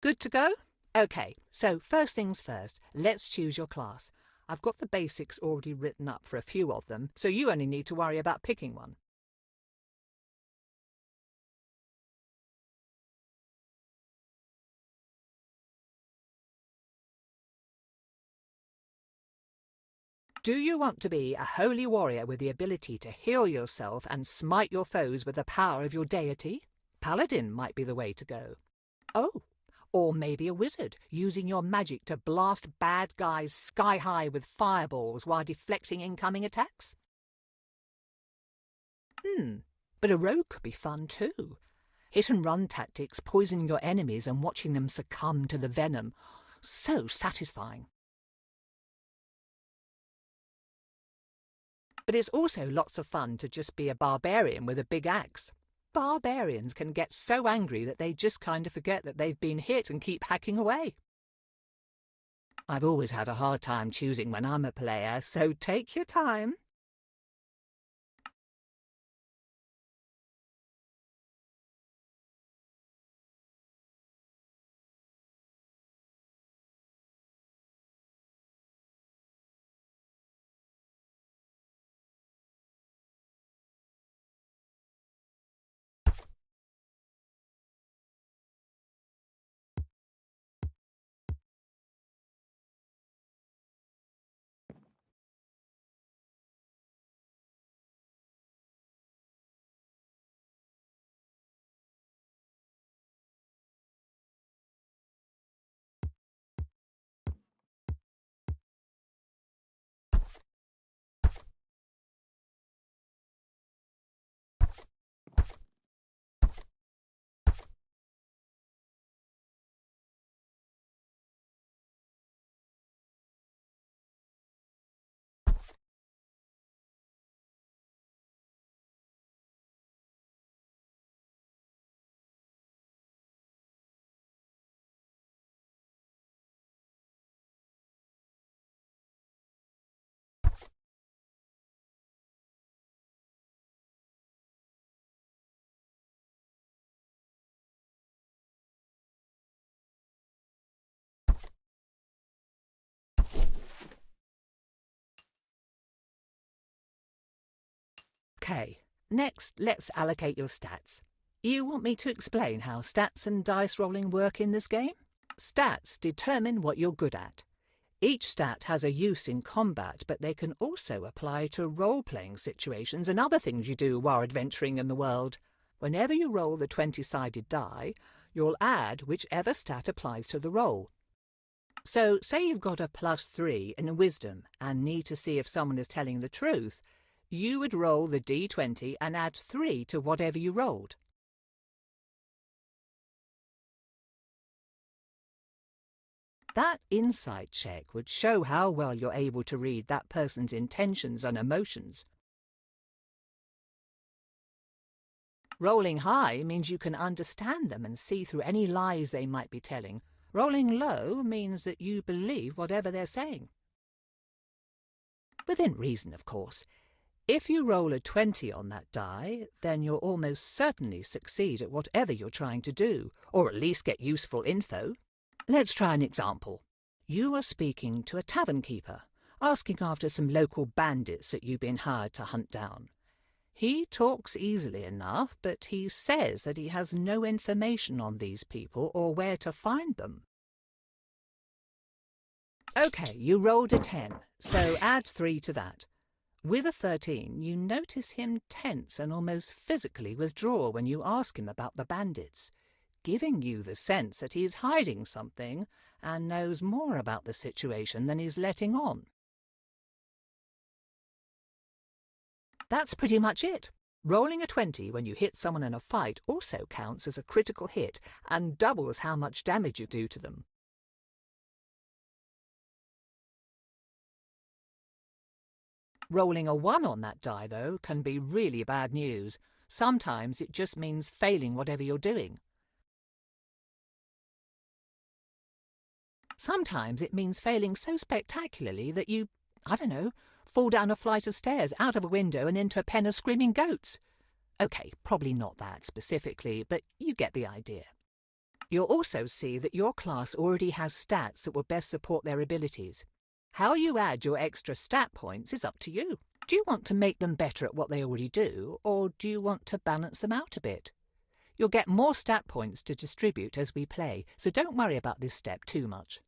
Good to go? Okay, so first things first, let's choose your class. I've got the basics already written up for a few of them, so you only need to worry about picking one. Do you want to be a holy warrior with the ability to heal yourself and smite your foes with the power of your deity? Paladin might be the way to go. Oh, or maybe a wizard, using your magic to blast bad guys sky high with fireballs while deflecting incoming attacks? But a rogue could be fun too. Hit-and-run tactics, poisoning your enemies and watching them succumb to the venom. So satisfying. But it's also lots of fun to just be a barbarian with a big axe. Barbarians can get so angry that they just kind of forget that they've been hit and keep hacking away. I've always had a hard time choosing when I'm a player, so take your time. Okay, next let's allocate your stats. You want me to explain how stats and dice rolling work in this game? Stats determine what you're good at. Each stat has a use in combat, but they can also apply to role-playing situations and other things you do while adventuring in the world. Whenever you roll the 20-sided die, you'll add whichever stat applies to the roll. So, say you've got a +3 in wisdom and need to see if someone is telling the truth, you would roll the d20 and add 3 to whatever you rolled. That insight check would show how well you're able to read that person's intentions and emotions. Rolling high means you can understand them and see through any lies they might be telling. Rolling low means that you believe whatever they're saying. Within reason, of course. If you roll a 20 on that die, then you'll almost certainly succeed at whatever you're trying to do, or at least get useful info. Let's try an example. You are speaking to a tavern keeper, asking after some local bandits that you've been hired to hunt down. He talks easily enough, but he says that he has no information on these people or where to find them. Okay, you rolled a 10, so add 3 to that. With a 13, you notice him tense and almost physically withdraw when you ask him about the bandits, giving you the sense that he's hiding something and knows more about the situation than he's letting on. That's pretty much it. Rolling a 20 when you hit someone in a fight also counts as a critical hit and doubles how much damage you do to them. Rolling a 1 on that die, though, can be really bad news. Sometimes it just means failing whatever you're doing. Sometimes it means failing so spectacularly that you, I don't know, fall down a flight of stairs, out of a window and into a pen of screaming goats. Okay, probably not that specifically, but you get the idea. You'll also see that your class already has stats that will best support their abilities. How you add your extra stat points is up to you. Do you want to make them better at what they already do, or do you want to balance them out a bit? You'll get more stat points to distribute as we play, so don't worry about this step too much.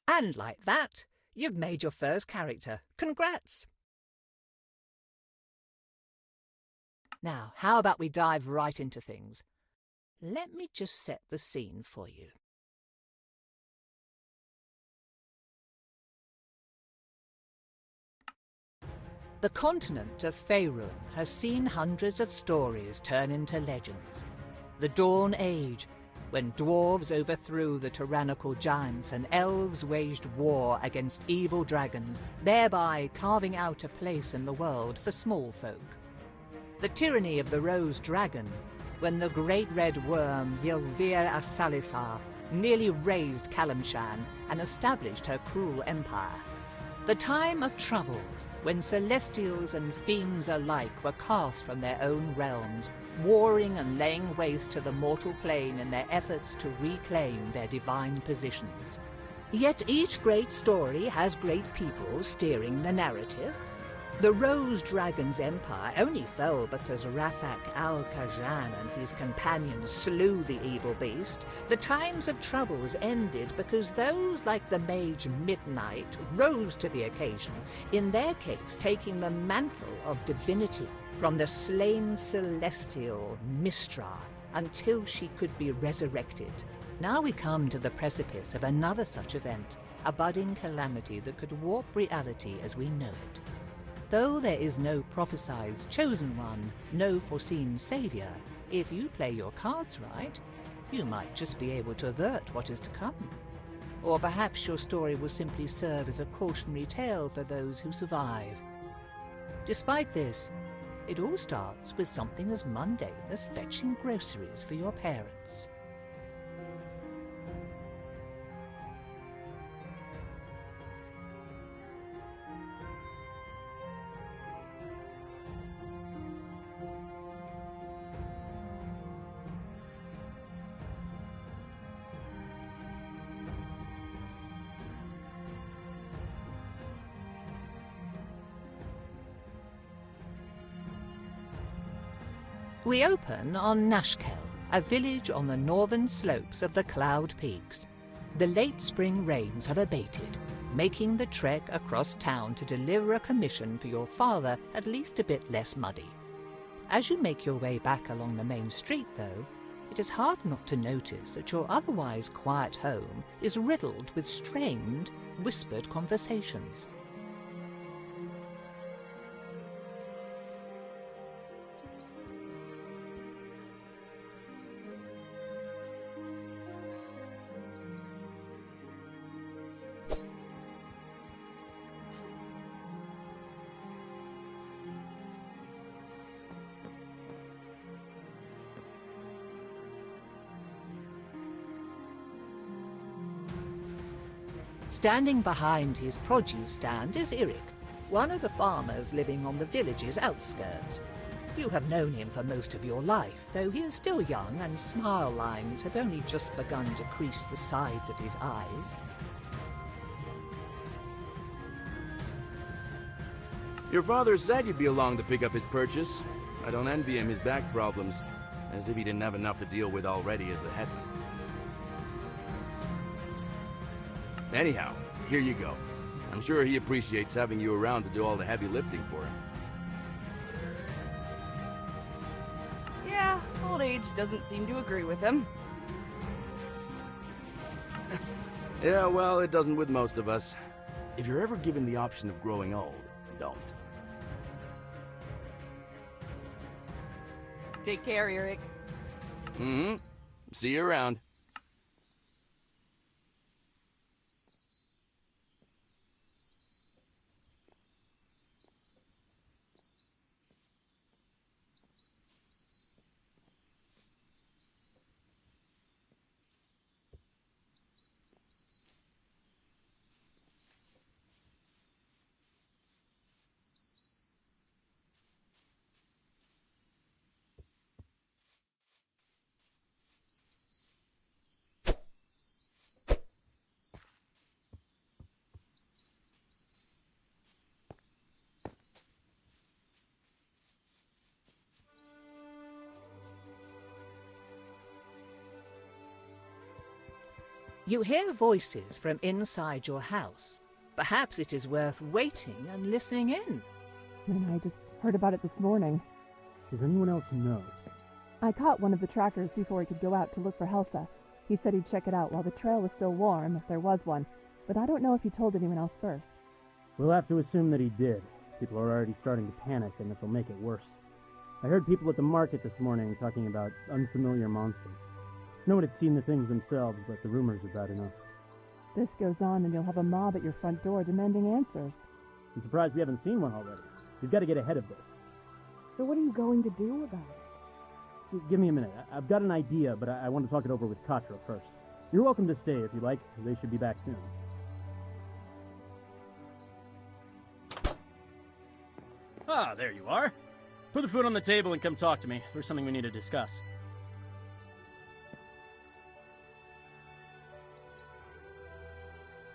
And like that, you've made your first character. Congrats! Now, how about we dive right into things? Let me just set the scene for you. The continent of Faerun has seen hundreds of stories turn into legends. The Dawn Age, when dwarves overthrew the tyrannical giants and elves waged war against evil dragons, thereby carving out a place in the world for small folk. The tyranny of the Rose Dragon, when the great red worm Ylvir Asalisar nearly razed Kalimshan and established her cruel empire. The time of troubles, when celestials and fiends alike were cast from their own realms, warring and laying waste to the mortal plane in their efforts to reclaim their divine positions. Yet each great story has great people steering the narrative. The Rose Dragon's empire only fell because Rafak al-Khajan and his companions slew the evil beast. The times of troubles ended because those like the mage Midnight rose to the occasion, in their case taking the mantle of divinity from the slain celestial Mistra until she could be resurrected. Now we come to the precipice of another such event, a budding calamity that could warp reality as we know it. Though there is no prophesied chosen one, no foreseen savior, if you play your cards right, you might just be able to avert what is to come. Or perhaps your story will simply serve as a cautionary tale for those who survive. Despite this, it all starts with something as mundane as fetching groceries for your parents. We open on Nashkel, a village on the northern slopes of the Cloud Peaks. The late spring rains have abated, making the trek across town to deliver a commission for your father at least a bit less muddy. As you make your way back along the main street, though, it is hard not to notice that your otherwise quiet home is riddled with strained, whispered conversations. Standing behind his produce stand is Eric, one of the farmers living on the village's outskirts. You have known him for most of your life, though he is still young and smile lines have only just begun to crease the sides of his eyes. Your father said you'd be along to pick up his purchase. I don't envy him his back problems, as if he didn't have enough to deal with already as the headman. Anyhow, here you go. I'm sure he appreciates having you around to do all the heavy lifting for him. Yeah, old age doesn't seem to agree with him. Yeah, well, it doesn't with most of us. If you're ever given the option of growing old, don't. Take care, Eric. Mm-hmm. See you around. You hear voices from inside your house. Perhaps it is worth waiting and listening in. And I just heard about it this morning. Does anyone else know? I caught one of the trackers before he could go out to look for Helsa. He said he'd check it out while the trail was still warm, if there was one. But I don't know if he told anyone else first. We'll have to assume that he did. People are already starting to panic, and this will make it worse. I heard people at the market this morning talking about unfamiliar monsters. No one had seen the things themselves, but the rumors are bad enough. This goes on and you'll have a mob at your front door demanding answers. I'm surprised we haven't seen one already. We've got to get ahead of this. So what are you going to do about it? Give me a minute. I've got an idea, but I want to talk it over with Katra first. You're welcome to stay if you like. They should be back soon. Ah, there you are. Put the food on the table and come talk to me. There's something we need to discuss.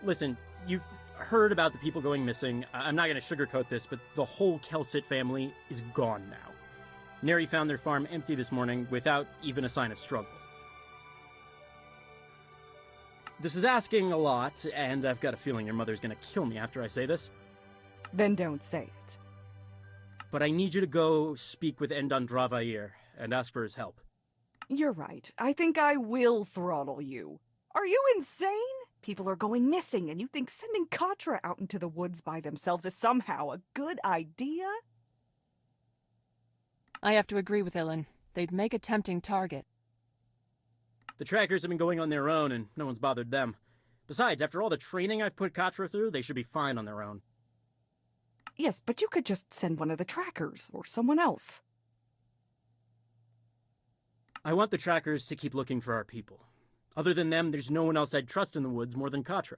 Listen, you've heard about the people going missing. I'm not going to sugarcoat this, but the whole Kelsit family is gone now. Neri found their farm empty this morning without even a sign of struggle. This is asking a lot, and I've got a feeling your mother's going to kill me after I say this. Then don't say it. But I need you to go speak with Endan Dravair and ask for his help. You're right. I think I will throttle you. Are you insane? People are going missing, and you think sending Katra out into the woods by themselves is somehow a good idea? I have to agree with Ilan. They'd make a tempting target. The trackers have been going on their own, and no one's bothered them. Besides, after all the training I've put Katra through, they should be fine on their own. Yes, but you could just send one of the trackers, or someone else. I want the trackers to keep looking for our people. Other than them, there's no one else I'd trust in the woods more than Katra.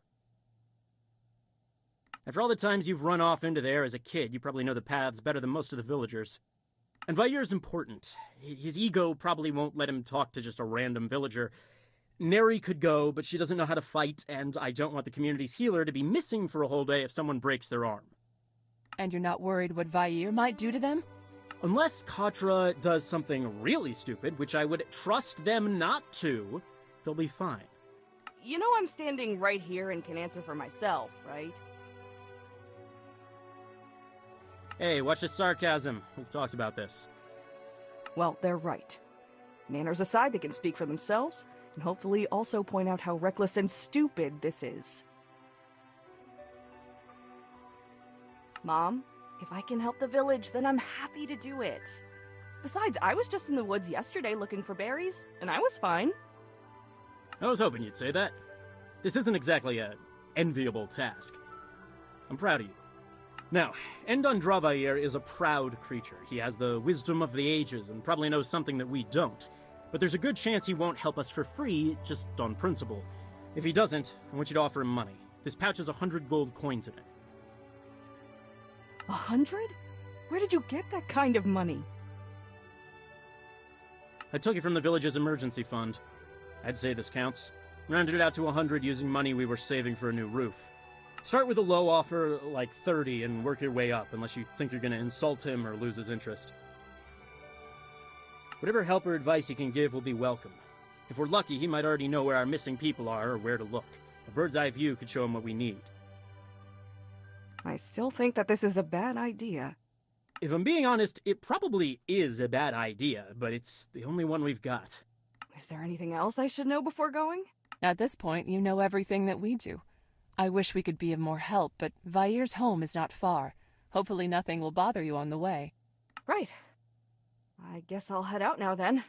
After all the times you've run off into there as a kid, you probably know the paths better than most of the villagers. And Vair's important. His ego probably won't let him talk to just a random villager. Neri could go, but she doesn't know how to fight, and I don't want the community's healer to be missing for a whole day if someone breaks their arm. And you're not worried what Vair might do to them? Unless Katra does something really stupid, which I would trust them not to, they'll be fine. You know I'm standing right here and can answer for myself, right? Hey, watch the sarcasm. We've talked about this. Well, they're right. Manners aside, they can speak for themselves, and hopefully also point out how reckless and stupid this is. Mom, if I can help the village, then I'm happy to do it. Besides, I was just in the woods yesterday looking for berries, and I was fine. I was hoping you'd say that. This isn't exactly a enviable task. I'm proud of you. Now, Endondravair is a proud creature. He has the wisdom of the ages and probably knows something that we don't. But there's a good chance he won't help us for free, just on principle. If he doesn't, I want you to offer him money. This pouch has 100 gold coins in it. 100? Where did you get that kind of money? I took it from the village's emergency fund. I'd say this counts. Rounded it out to 100 using money we were saving for a new roof. Start with a low offer, like 30, and work your way up, unless you think you're gonna insult him or lose his interest. Whatever help or advice he can give will be welcome. If we're lucky, he might already know where our missing people are or where to look. A bird's eye view could show him what we need. I still think that this is a bad idea. If I'm being honest, it probably is a bad idea, but it's the only one we've got. Is there anything else I should know before going? At this point, you know everything that we do. I wish we could be of more help, but Vair's home is not far. Hopefully nothing will bother you on the way. Right. I guess I'll head out now then.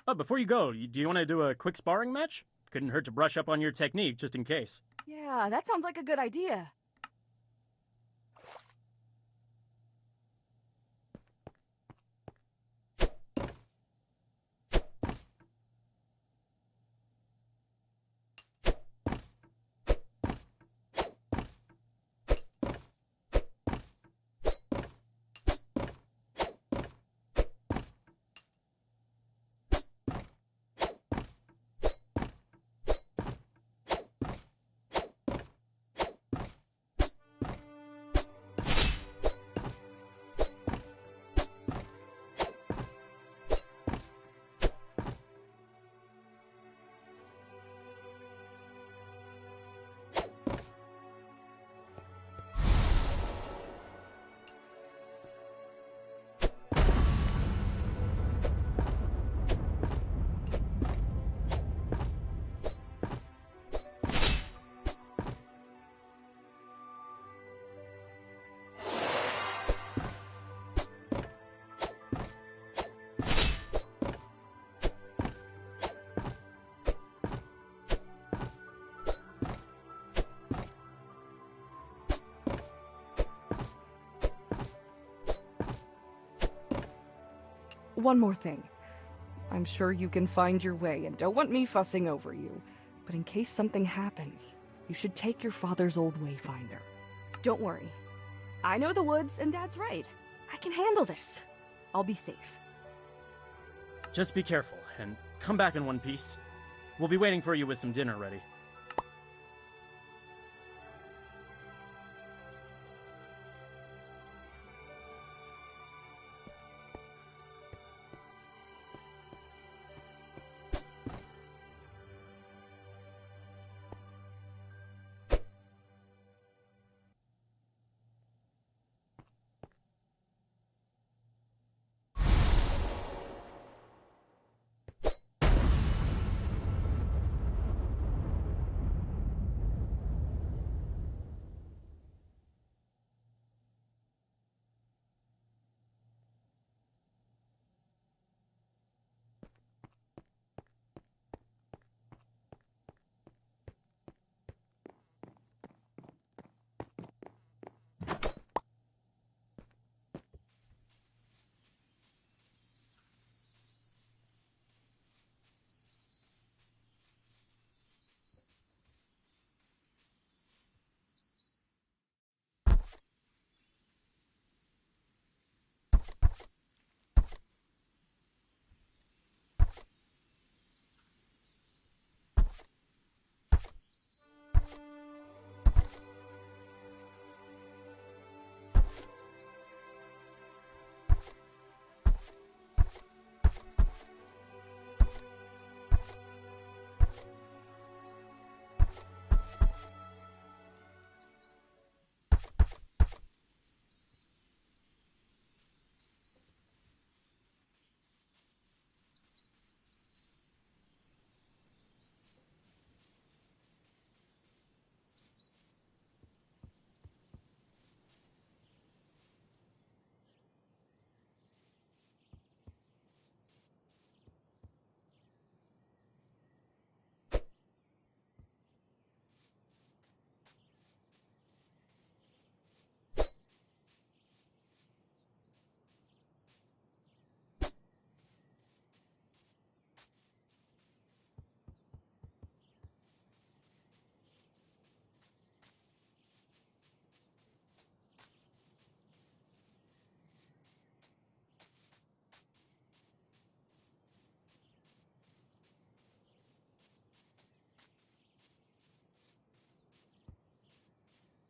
Oh, before you go, do you want to do a quick sparring match? Couldn't hurt to brush up on your technique, just in case. Yeah, that sounds like a good idea. One more thing. I'm sure you can find your way and don't want me fussing over you. But in case something happens, you should take your father's old wayfinder. Don't worry. I know the woods and Dad's right. I can handle this. I'll be safe. Just be careful, and come back in one piece. We'll be waiting for you with some dinner ready.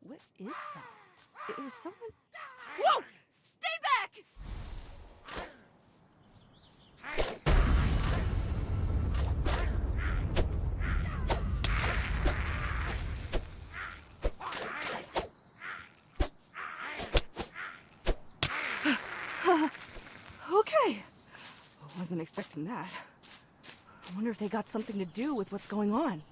What is that? Is someone... Whoa! Stay back! Okay. Wasn't expecting that. I wonder if they got something to do with what's going on.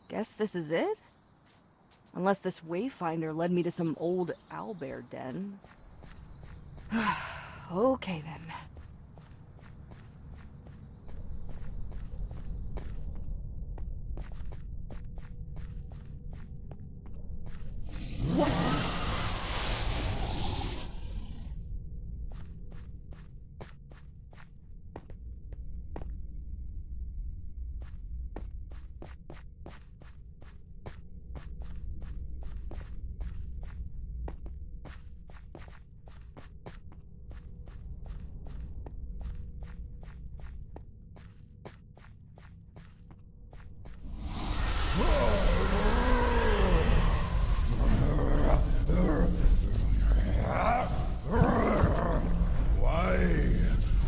Guess this is it? Unless this wayfinder led me to some old owlbear den. Okay then.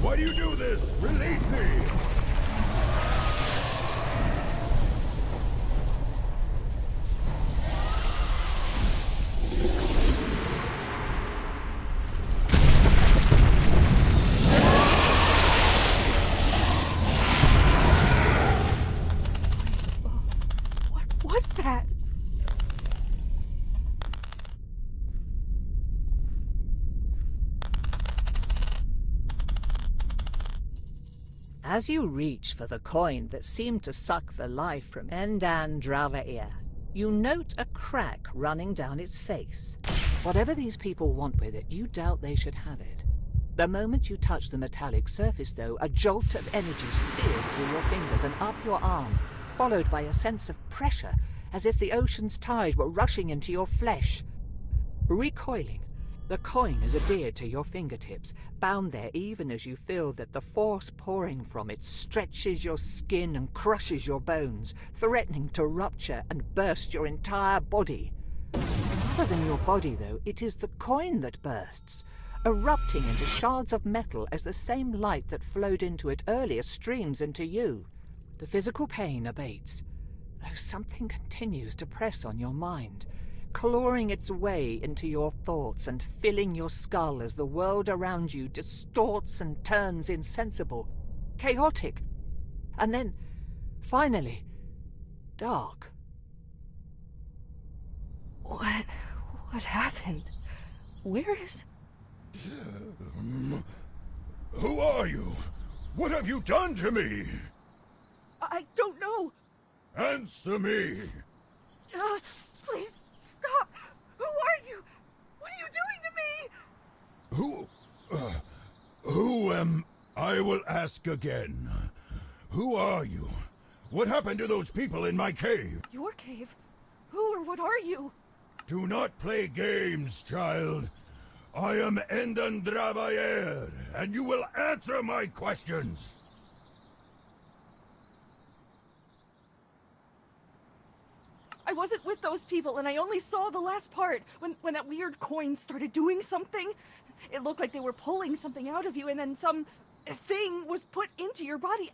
Why do you do this? Release me! What was that? As you reach for the coin that seemed to suck the life from Endan Dravair, you note a crack running down its face. Whatever these people want with it, you doubt they should have it. The moment you touch the metallic surface, though, a jolt of energy sears through your fingers and up your arm, followed by a sense of pressure, as if the ocean's tide were rushing into your flesh. Recoiling, The coin is adhered to your fingertips, bound there even as you feel that the force pouring from it stretches your skin and crushes your bones, threatening to rupture and burst your entire body. Rather than your body, though, it is the coin that bursts, erupting into shards of metal as the same light that flowed into it earlier streams into you. The physical pain abates, though something continues to press on your mind, clawing its way into your thoughts and filling your skull as the world around you distorts and turns insensible, chaotic, and then, finally, dark. What happened? Where is... Who are you? What have you done to me? I don't know. Answer me. Please, stop. Who are you? What are you doing to me? Who am... I will ask again. Who are you? What happened to those people in my cave? Your cave? Who or what are you? Do not play games, child. I am Endandravayer, and you will answer my questions. I wasn't with those people, and I only saw the last part, when that weird coin started doing something. It looked like they were pulling something out of you, and then some thing was put into your body.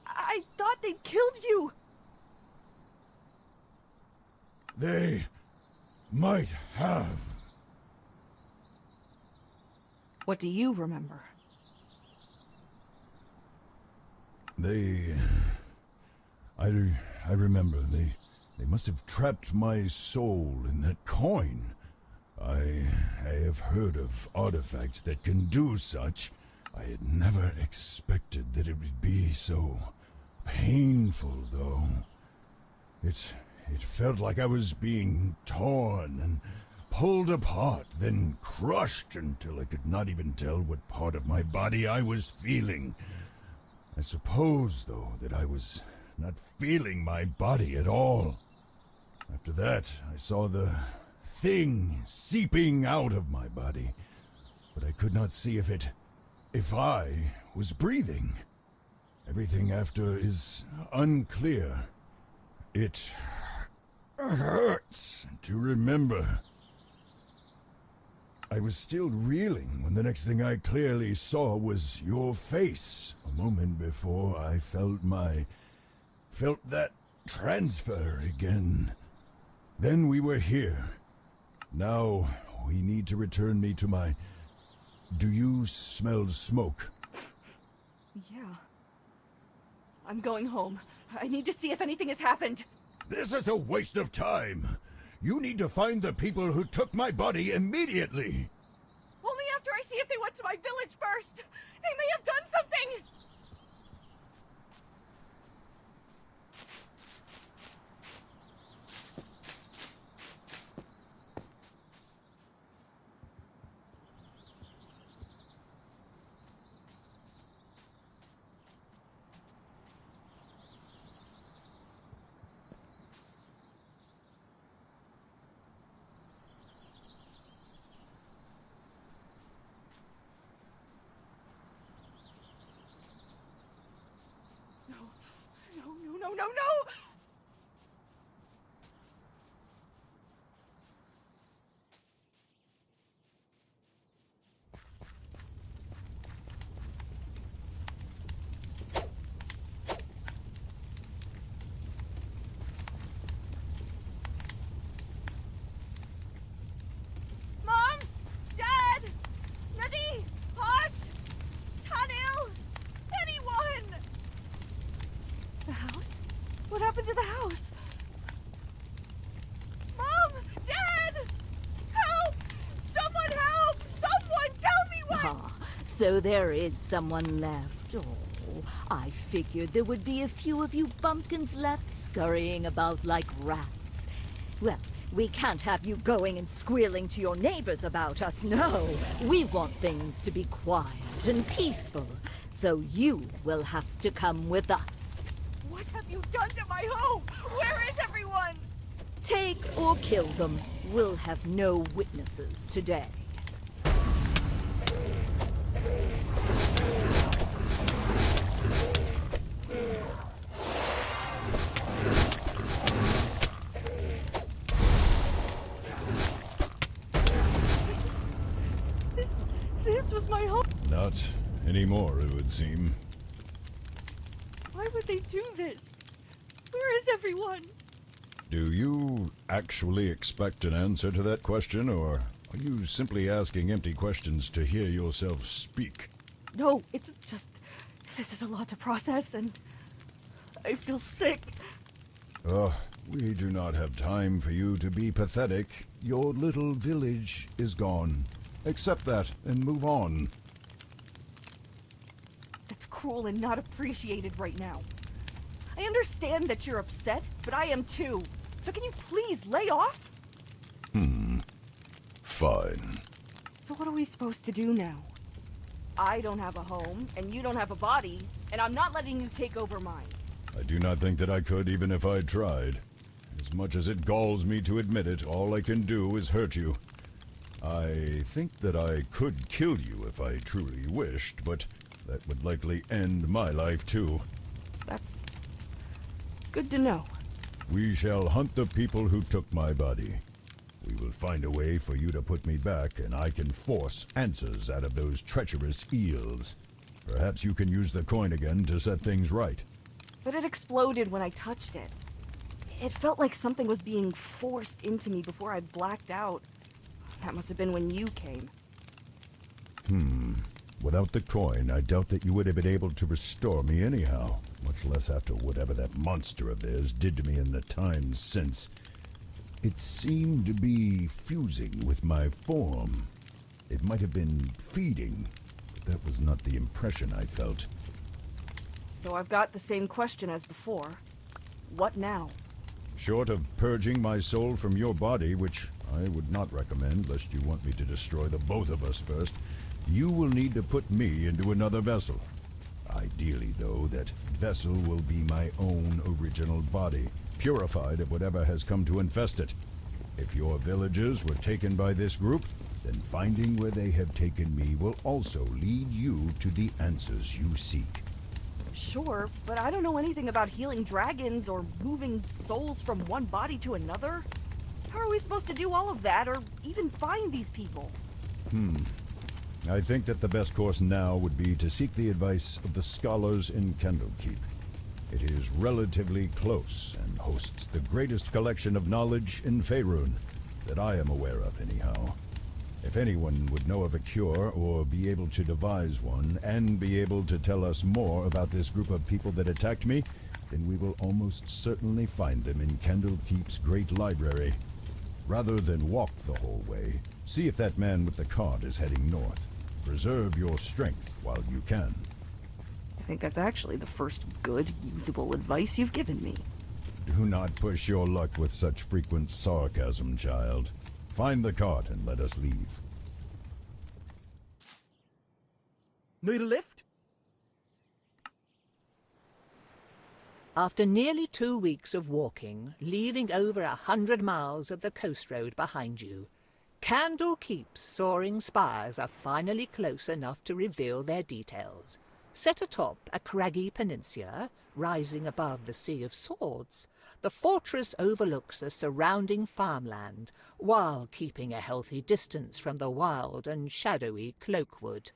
I thought they'd killed you. They might have. What do you remember? I remember, they must have trapped my soul in that coin. I have heard of artifacts that can do such. I had never expected that it would be so painful, though. It felt like I was being torn and pulled apart, then crushed until I could not even tell what part of my body I was feeling. I suppose, though, that I was not feeling my body at all. After that, I saw the thing seeping out of my body, but I could not see if I was breathing. Everything after is unclear. It hurts to remember. I was still reeling when the next thing I clearly saw was your face. A moment before I felt that transfer again. Then we were here. Now we need to return me to my... Do you smell smoke? Yeah. I'm going home. I need to see if anything has happened. This is a waste of time. You need to find the people who took my body immediately. Only after I see if they went to my village first. They may have done something. No! Mom! Dad! Nadi! Hosh! Tanil! Anyone! The house? What happened to the house? Mom! Dad! Help! Someone help! Someone tell me what... Ah, so there is someone left. Oh, I figured there would be a few of you bumpkins left scurrying about like rats. Well, we can't have you going and squealing to your neighbors about us, no. We want things to be quiet and peaceful, so you will have to come with us. What have you done to my home? Where is everyone? Take or kill them. We'll have no witnesses today. This was my home. Not anymore, it would seem. Why would they do this? Where is everyone? Do you actually expect an answer to that question, or are you simply asking empty questions to hear yourself speak? No, it's just... This is a lot to process, and... I feel sick. We do not have time for you to be pathetic. Your little village is gone. Accept that and move on. That's cruel and not appreciated right now. I understand that you're upset, but I am too. So can you please lay off? Fine. So what are we supposed to do now? I don't have a home, and you don't have a body, and I'm not letting you take over mine. I do not think that I could, even if I tried. As much as it galls me to admit it, all I can do is hurt you. I think that I could kill you if I truly wished, but that would likely end my life too. That's... good to know. We shall hunt the people who took my body. We will find a way for you to put me back, and I can force answers out of those treacherous eels. Perhaps you can use the coin again to set things right. But it exploded when I touched it. It felt like something was being forced into me before I blacked out. That must have been when you came. Without the coin, I doubt that you would have been able to restore me anyhow, much less after whatever that monster of theirs did to me in the time since. It seemed to be fusing with my form. It might have been feeding, but that was not the impression I felt. So I've got the same question as before. What now? Short of purging my soul from your body, which I would not recommend lest you want me to destroy the both of us first, you will need to put me into another vessel. Ideally, though, that vessel will be my own original body, purified of whatever has come to infest it. If your villagers were taken by this group, then finding where they have taken me will also lead you to the answers you seek. Sure, but I don't know anything about healing dragons or moving souls from one body to another. How are we supposed to do all of that, or even find these people? I think that the best course now would be to seek the advice of the scholars in Candlekeep. It is relatively close and hosts the greatest collection of knowledge in Faerun that I am aware of anyhow. If anyone would know of a cure or be able to devise one and be able to tell us more about this group of people that attacked me, then we will almost certainly find them in Candlekeep's great library. Rather than walk the whole way, see if that man with the cart is heading north. Preserve your strength while you can. I think that's actually the first good, usable advice you've given me. Do not push your luck with such frequent sarcasm, child. Find the cart and let us leave. Need a lift? After nearly 2 weeks of walking, leaving over 100 miles of the coast road behind you, Candlekeep's soaring spires are finally close enough to reveal their details. Set atop a craggy peninsula, rising above the Sea of Swords, the fortress overlooks the surrounding farmland, while keeping a healthy distance from the wild and shadowy Cloakwood.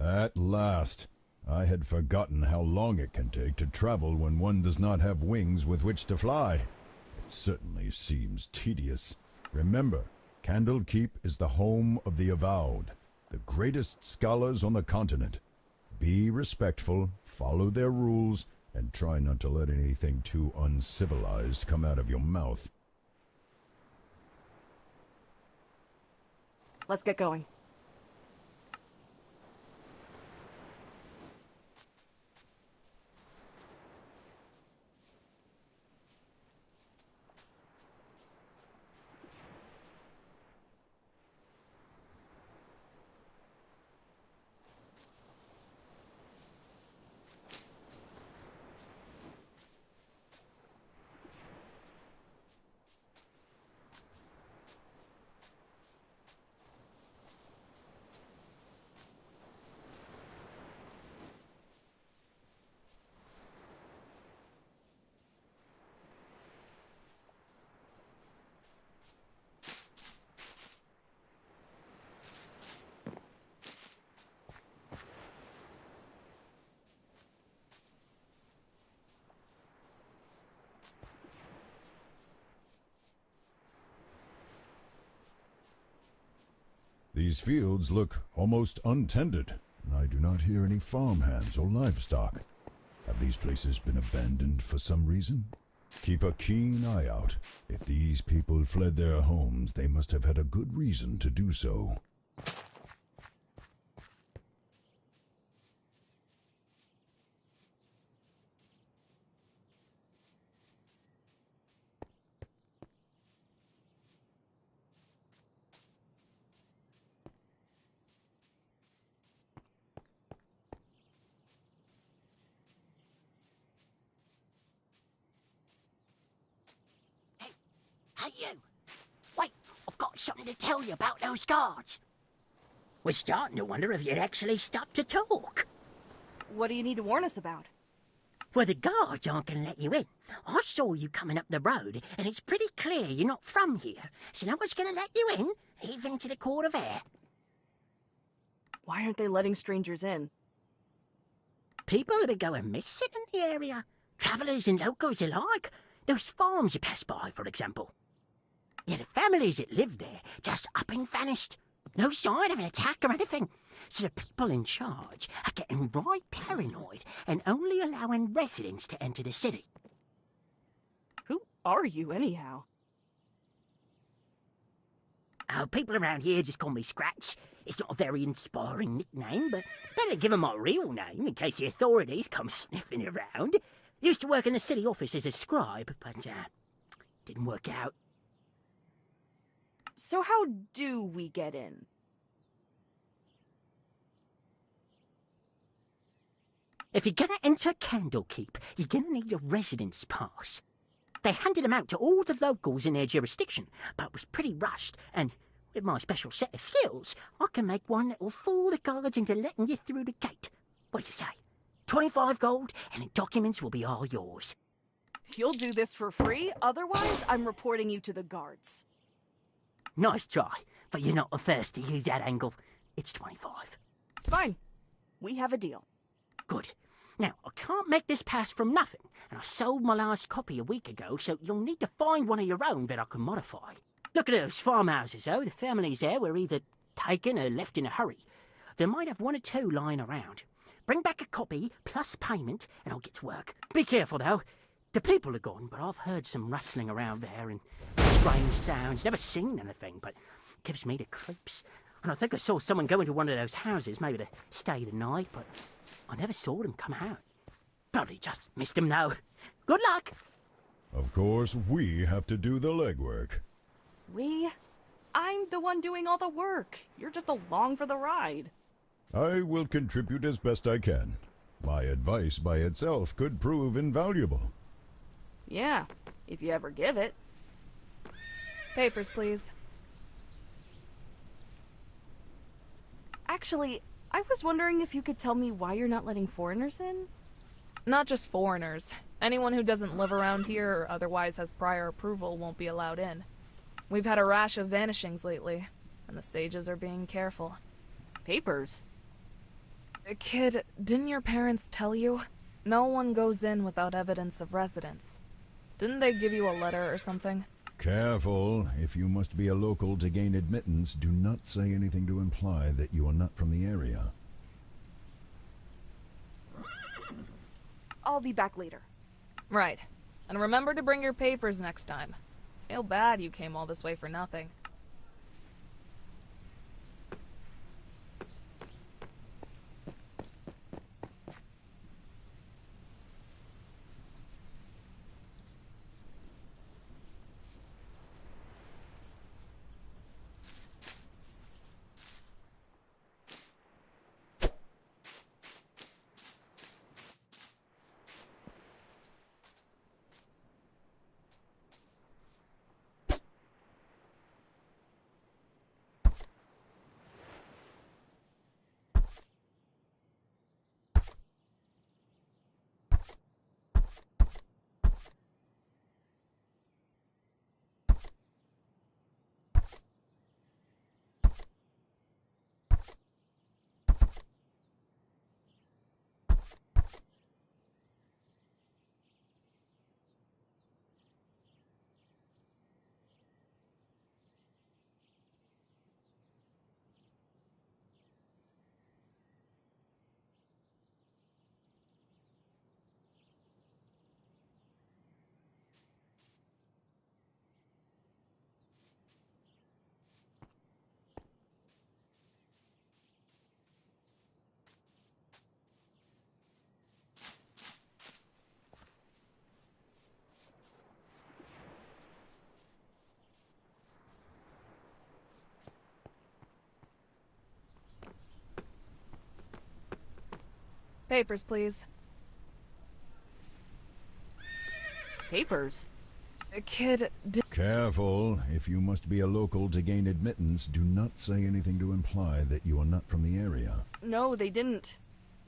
At last. I had forgotten how long it can take to travel when one does not have wings with which to fly. It certainly seems tedious. Remember, Candlekeep is the home of the Avowed, the greatest scholars on the continent. Be respectful, follow their rules, and try not to let anything too uncivilized come out of your mouth. Let's get going. These fields look almost untended, and I do not hear any farmhands or livestock. Have these places been abandoned for some reason? Keep a keen eye out. If these people fled their homes, they must have had a good reason to do so. Hey, you! Wait, I've got something to tell you about those guards. We're starting to wonder if you'd actually stop to talk. What do you need to warn us about? Well, the guards aren't going to let you in. I saw you coming up the road, and it's pretty clear you're not from here. So no one's going to let you in, even to the Court of Air. Why aren't they letting strangers in? People that are going missing in the area. Travellers and locals alike. Those farms you pass by, for example. Yeah, the families that live there just up and vanished. No sign of an attack or anything. So the people in charge are getting right paranoid and only allowing residents to enter the city. Who are you, anyhow? Oh, people around here just call me Scratch. It's not a very inspiring nickname, but better give 'em my real name in case the authorities come sniffing around. Used to work in the city office as a scribe, but didn't work out. So how do we get in? If you're gonna enter Candlekeep, you're gonna need a residence pass. They handed them out to all the locals in their jurisdiction, but it was pretty rushed, and with my special set of skills, I can make one that will fool the guards into letting you through the gate. What do you say? 25 gold, and the documents will be all yours. You'll do this for free, otherwise I'm reporting you to the guards. Nice try, but you're not the first to use that angle. It's 25. Fine. We have a deal. Good. Now, I can't make this pass from nothing, and I sold my last copy a week ago, so you'll need to find one of your own that I can modify. Look at those farmhouses, though. The families there were either taken or left in a hurry. They might have one or two lying around. Bring back a copy, plus payment, and I'll get to work. Be careful, though. The people are gone, but I've heard some rustling around there and strange sounds. Never seen anything, but it gives me the creeps. And I think I saw someone go into one of those houses, maybe to stay the night, but I never saw them come out. Probably just missed them, though. Good luck! Of course, we have to do the legwork. We? I'm the one doing all the work. You're just along for the ride. I will contribute as best I can. My advice by itself could prove invaluable. Yeah, if you ever give it. Papers, please. Actually, I was wondering if you could tell me why you're not letting foreigners in? Not just foreigners. Anyone who doesn't live around here or otherwise has prior approval won't be allowed in. We've had a rash of vanishings lately, and the sages are being careful. Papers? Kid, didn't your parents tell you? No one goes in without evidence of residence. Didn't they give you a letter or something? Careful. If you must be a local to gain admittance, do not say anything to imply that you are not from the area. I'll be back later. Right. And remember to bring your papers next time. Feel bad you came all this way for nothing. Papers, please. Papers? Kid, Careful. If you must be a local to gain admittance, do not say anything to imply that you are not from the area. No, they didn't.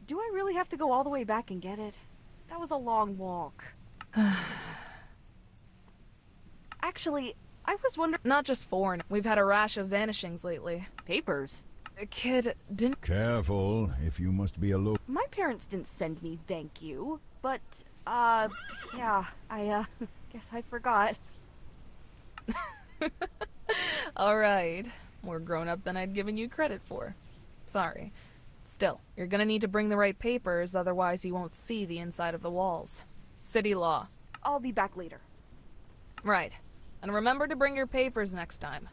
Do I really have to go all the way back and get it? That was a long walk. Actually, I was wondering... Not just foreign. We've had a rash of vanishings lately. Papers? Kid, didn't... Careful. If you must be a local... My parents didn't send me thank you, but, yeah, I, guess I forgot. Alright. More grown up than I'd given you credit for. Sorry. Still, you're gonna need to bring the right papers, otherwise you won't see the inside of the walls. City law. I'll be back later. Right. And remember to bring your papers next time.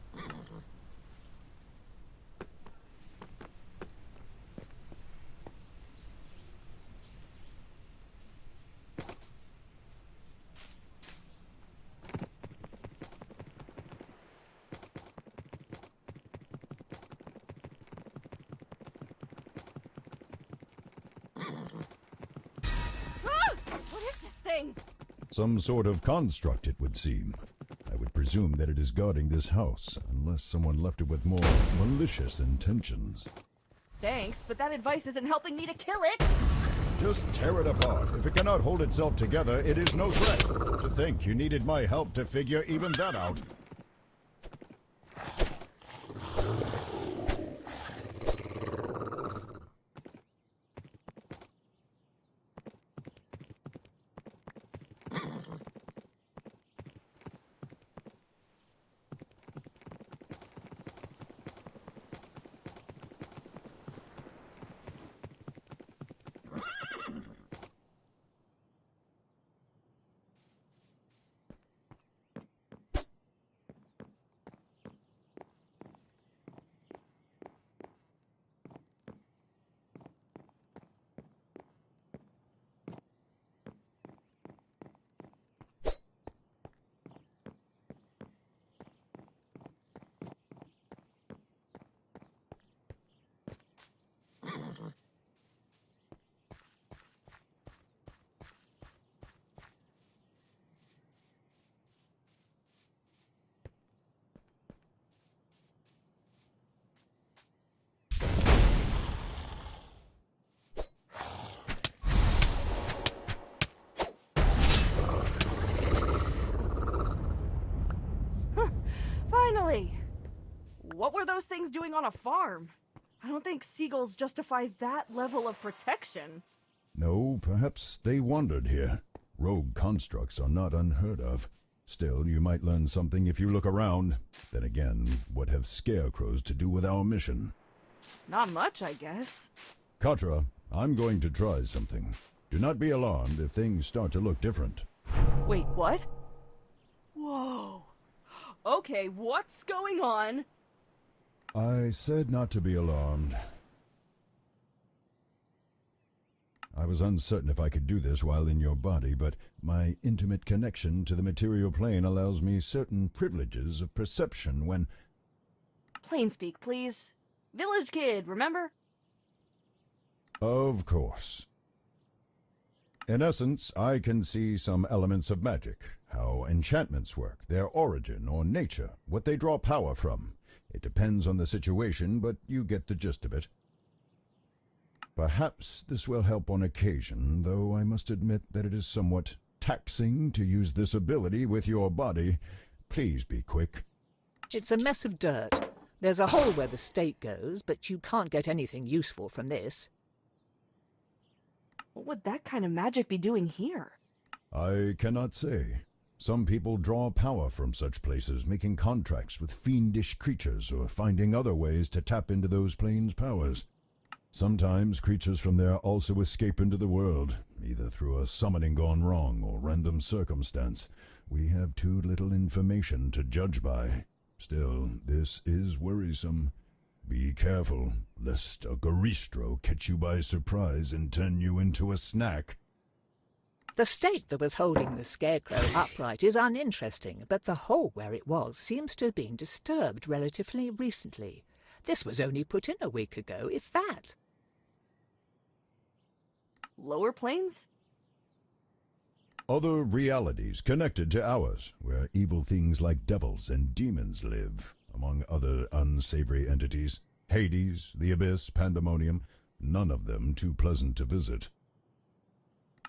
What is this thing? Some sort of construct, it would seem. I would presume that it is guarding this house, unless someone left it with more malicious intentions. Thanks, but that advice isn't helping me to kill it! Just tear it apart. If it cannot hold itself together, it is no threat. To think you needed my help to figure even that out. Finally! What were those things doing on a farm? I don't think seagulls justify that level of protection. No, perhaps they wandered here. Rogue constructs are not unheard of. Still, you might learn something if you look around. Then again, what have scarecrows to do with our mission? Not much, I guess. Katra, I'm going to try something. Do not be alarmed if things start to look different. Wait, what? Whoa. Okay, what's going on? I said not to be alarmed. I was uncertain if I could do this while in your body, but my intimate connection to the material plane allows me certain privileges of perception when... Plain speak, please. Village kid, remember? Of course. In essence, I can see some elements of magic, how enchantments work, their origin or nature, what they draw power from. It depends on the situation, but you get the gist of it. Perhaps this will help on occasion, though I must admit that it is somewhat taxing to use this ability with your body. Please be quick. It's a mess of dirt. There's a hole where the stake goes, but you can't get anything useful from this. What would that kind of magic be doing here? I cannot say. Some people draw power from such places, making contracts with fiendish creatures or finding other ways to tap into those planes' powers. Sometimes creatures from there also escape into the world, either through a summoning gone wrong or random circumstance. We have too little information to judge by. Still, this is worrisome. Be careful, lest a Garistro catch you by surprise and turn you into a snack. The stake that was holding the scarecrow upright is uninteresting, but the hole where it was seems to have been disturbed relatively recently. This was only put in a week ago, if that. lower planes? Other realities connected to ours, where evil things like devils and demons live, among other unsavory entities. Hades, the Abyss, Pandemonium, none of them too pleasant to visit.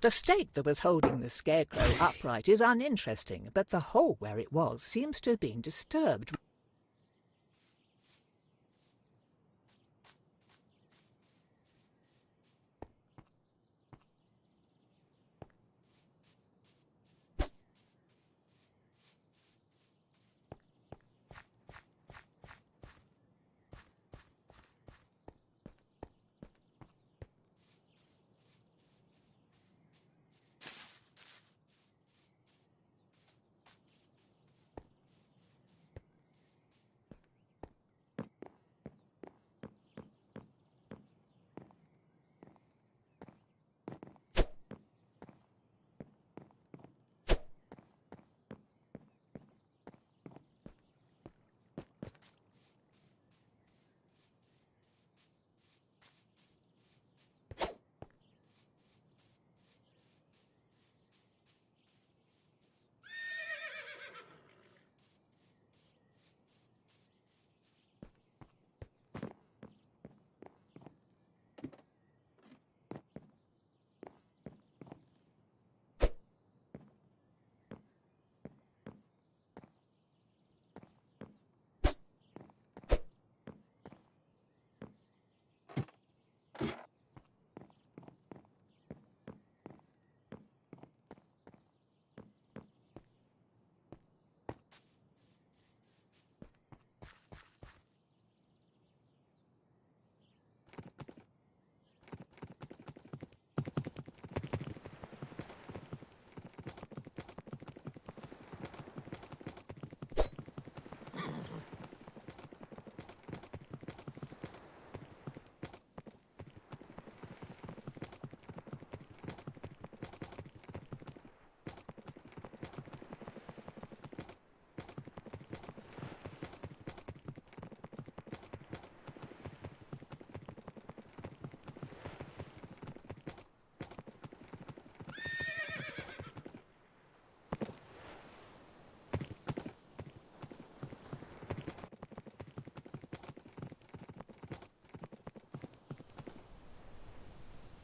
The stake that was holding the scarecrow upright is uninteresting, but the hole where it was seems to have been disturbed.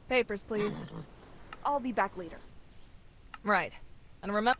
Papers, please. I'll be back later. Right. And remember...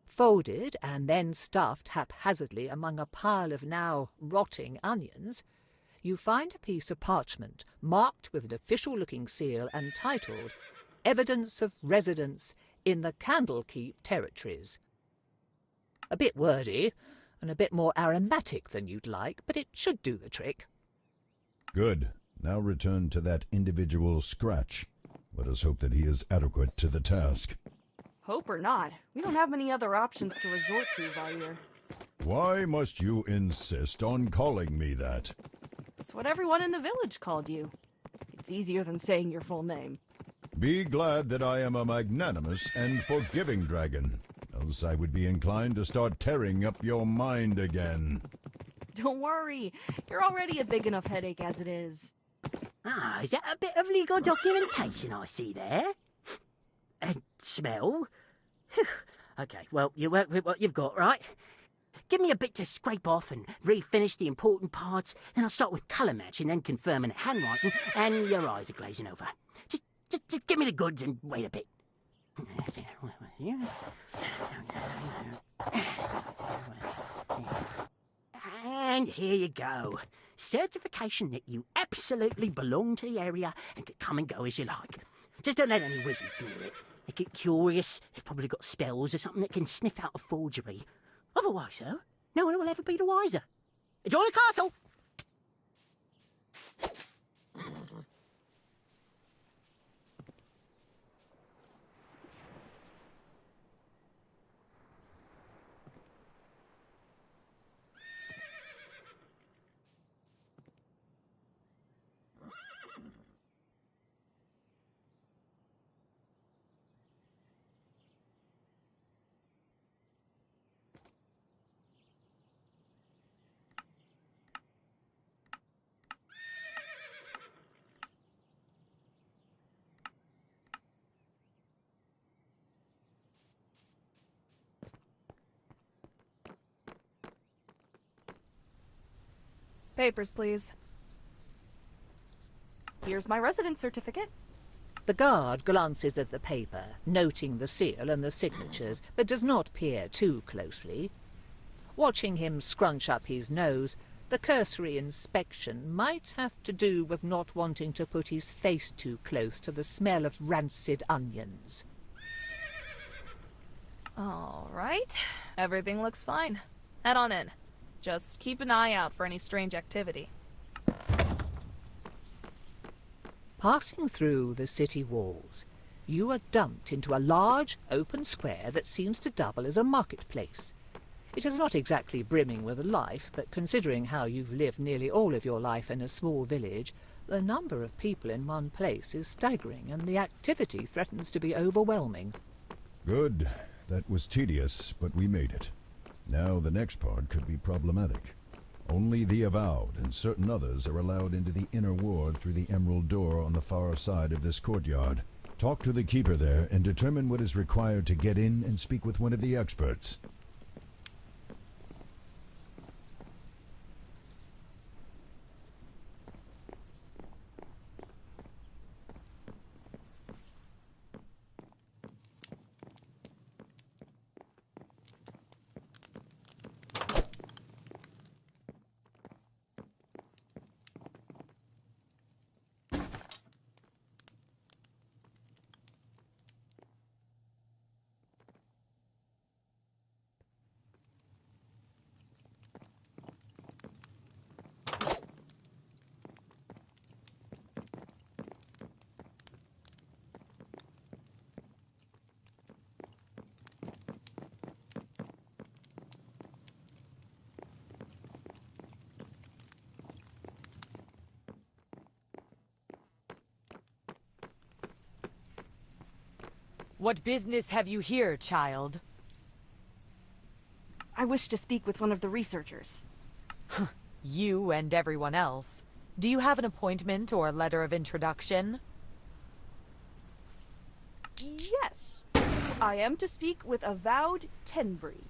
Folded and then stuffed haphazardly among a pile of now rotting onions, you find a piece of parchment marked with an official-looking seal and titled Evidence of Residence in the Candlekeep Territories. A bit wordy and a bit more aromatic than you'd like, but it should do the trick. Good. Now return to that individual Scratch. Let us hope that he is adequate to the task. Hope or not, we don't have many other options to resort to, Valir. Why must you insist on calling me that? It's what everyone in the village called you. It's easier than saying your full name. Be glad that I am a magnanimous and forgiving dragon, else I would be inclined to start tearing up your mind again. Don't worry, you're already a big enough headache as it is. Ah, is that a bit of legal documentation I see there? And smell? Phew. Okay, well, you work with what you've got, right? Give me a bit to scrape off and refinish the important parts, then I'll start with colour matching, then confirming the handwriting, and your eyes are glazing over. Just give me the goods and wait a bit. And here you go. Certification that you absolutely belong to the area and can come and go as you like. Just don't let any wizards near it. They get curious. They've probably got spells or something that can sniff out a forgery. Otherwise, though, no one will ever be the wiser. Enjoy the castle! Papers, please. Here's my residence certificate. The guard glances at the paper, noting the seal and the signatures, but does not peer too closely. Watching him scrunch up his nose, the cursory inspection might have to do with not wanting to put his face too close to the smell of rancid onions. All right. Everything looks fine. Head on in. Just keep an eye out for any strange activity. Passing through the city walls, you are dumped into a large, open square that seems to double as a marketplace. It is not exactly brimming with life, but considering how you've lived nearly all of your life in a small village, the number of people in one place is staggering, and the activity threatens to be overwhelming. Good. That was tedious, but we made it. Now the next part could be problematic. Only the Avowed and certain others are allowed into the inner ward through the emerald door on the far side of this courtyard. Talk to the keeper there and determine what is required to get in and speak with one of the experts. What business have you here, child? I wish to speak with one of the researchers. You and everyone else. Do you have an appointment or a letter of introduction? Yes. I am to speak with Avowed Tenbury.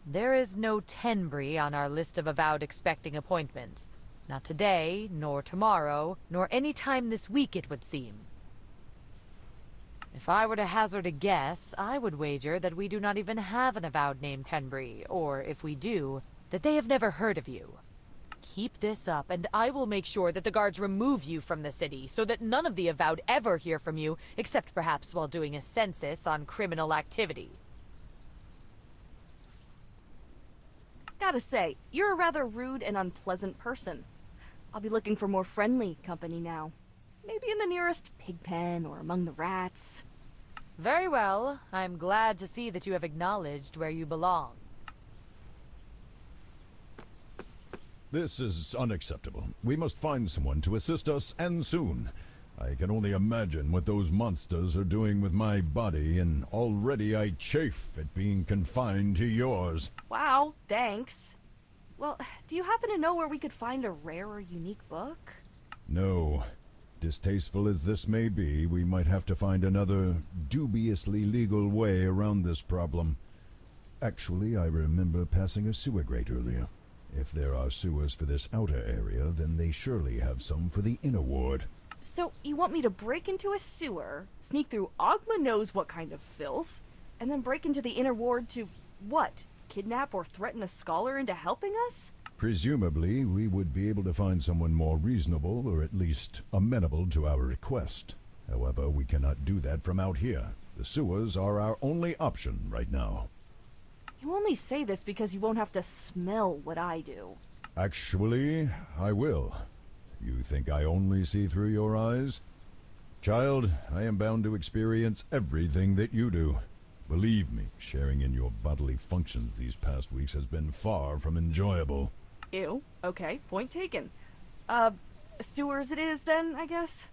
There is no Tenbury on our list of Avowed expecting appointments. Not today, nor tomorrow, nor any time this week, it would seem. If I were to hazard a guess, I would wager that we do not even have an Avowed named Tenbury, or if we do, that they have never heard of you. Keep this up, and I will make sure that the guards remove you from the city, so that none of the Avowed ever hear from you, except perhaps while doing a census on criminal activity. Gotta say, you're a rather rude and unpleasant person. I'll be looking for more friendly company now. Maybe in the nearest pig pen or among the rats. Very well. I'm glad to see that you have acknowledged where you belong. This is unacceptable. We must find someone to assist us, and soon. I can only imagine what those monsters are doing with my body, and already I chafe at being confined to yours. Wow, thanks. Well, do you happen to know where we could find a rare or unique book? No. Distasteful as this may be, we might have to find another dubiously legal way around this problem. Actually, I remember passing a sewer grate earlier. If there are sewers for this outer area, then they surely have some for the inner ward. So, you want me to break into a sewer, sneak through Ogma knows what kind of filth, and then break into the inner ward to, what, kidnap or threaten a scholar into helping us? Presumably, we would be able to find someone more reasonable, or at least amenable to our request. However, we cannot do that from out here. The sewers are our only option right now. You only say this because you won't have to smell what I do. Actually, I will. You think I only see through your eyes? Child, I am bound to experience everything that you do. Believe me, sharing in your bodily functions these past weeks has been far from enjoyable. Ew. Okay, point taken. Sewers it is then, I guess?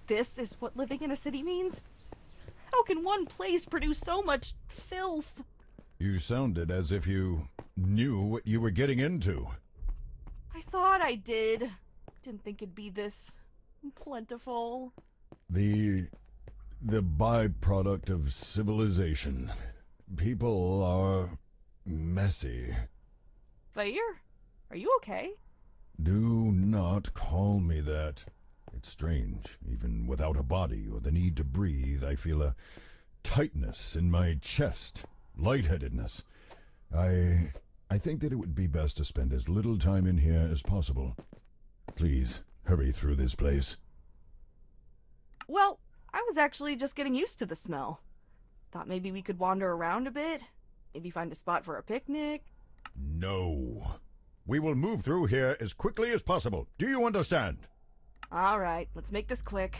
This is what living in a city means? How can one place produce so much filth? You sounded as if you knew what you were getting into. I thought I did. Didn't think it'd be this plentiful. The byproduct of civilization. People are messy. Vair, are you okay? Do not call me that. It's strange. Even without a body or the need to breathe, I feel a tightness in my chest. Lightheadedness. I think that it would be best to spend as little time in here as possible. Please, hurry through this place. Well, I was actually just getting used to the smell. Thought maybe we could wander around a bit. Maybe find a spot for a picnic. No. We will move through here as quickly as possible. Do you understand? All right, let's make this quick.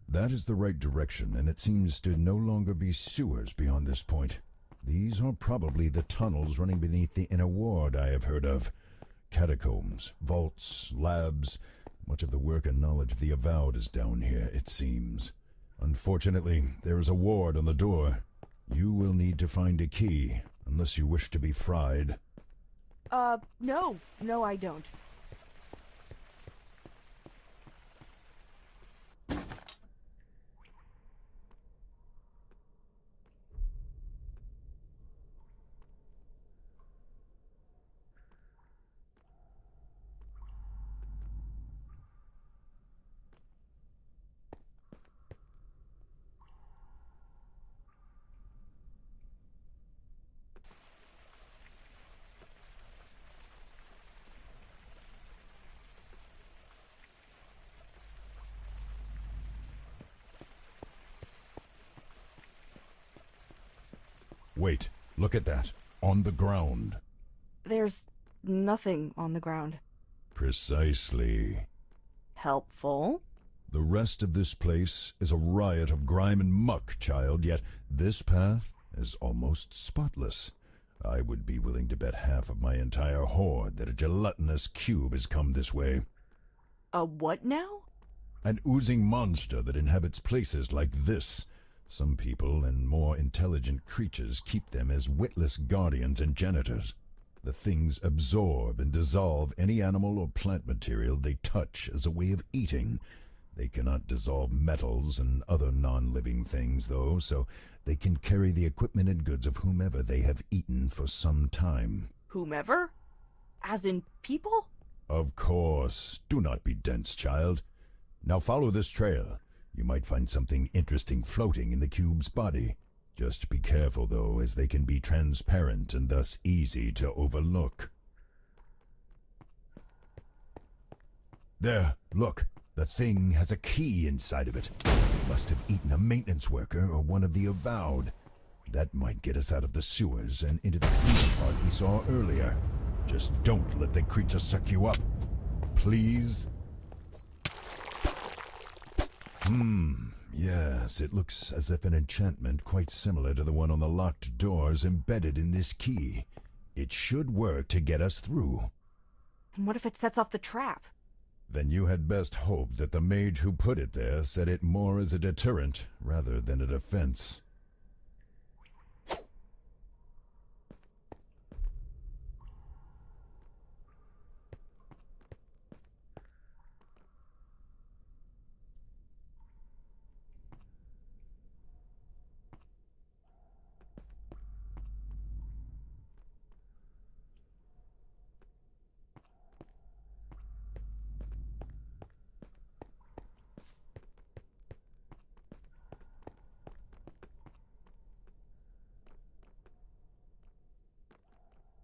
That is the right direction, and it seems to no longer be sewers beyond this point. These are probably the tunnels running beneath the inner ward I have heard of. Catacombs, vaults, labs. Much of the work and knowledge of the Avowed is down here, it seems. Unfortunately, there is a ward on the door. You will need to find a key, unless you wish to be fried. No, I don't. Wait, look at that. On the ground. There's nothing on the ground. Precisely. Helpful? The rest of this place is a riot of grime and muck, child, yet this path is almost spotless. I would be willing to bet half of my entire horde that a gelatinous cube has come this way. A what now? An oozing monster that inhabits places like this. Some people and more intelligent creatures keep them as witless guardians and janitors. The things absorb and dissolve any animal or plant material they touch as a way of eating. They cannot dissolve metals and other non-living things, though, so they can carry the equipment and goods of whomever they have eaten for some time. Whomever? As in people? Of course. Do not be dense, child. Now follow this trail. You might find something interesting floating in the cube's body. Just be careful, though, as they can be transparent and thus easy to overlook. There, look. The thing has a key inside of it. It must have eaten a maintenance worker or one of the Avowed. That might get us out of the sewers and into the clean part we saw earlier. Just don't let the creature suck you up. Please? Yes, it looks as if an enchantment quite similar to the one on the locked door is embedded in this key. It should work to get us through. And what if it sets off the trap? Then you had best hope that the mage who put it there set it more as a deterrent rather than a defense.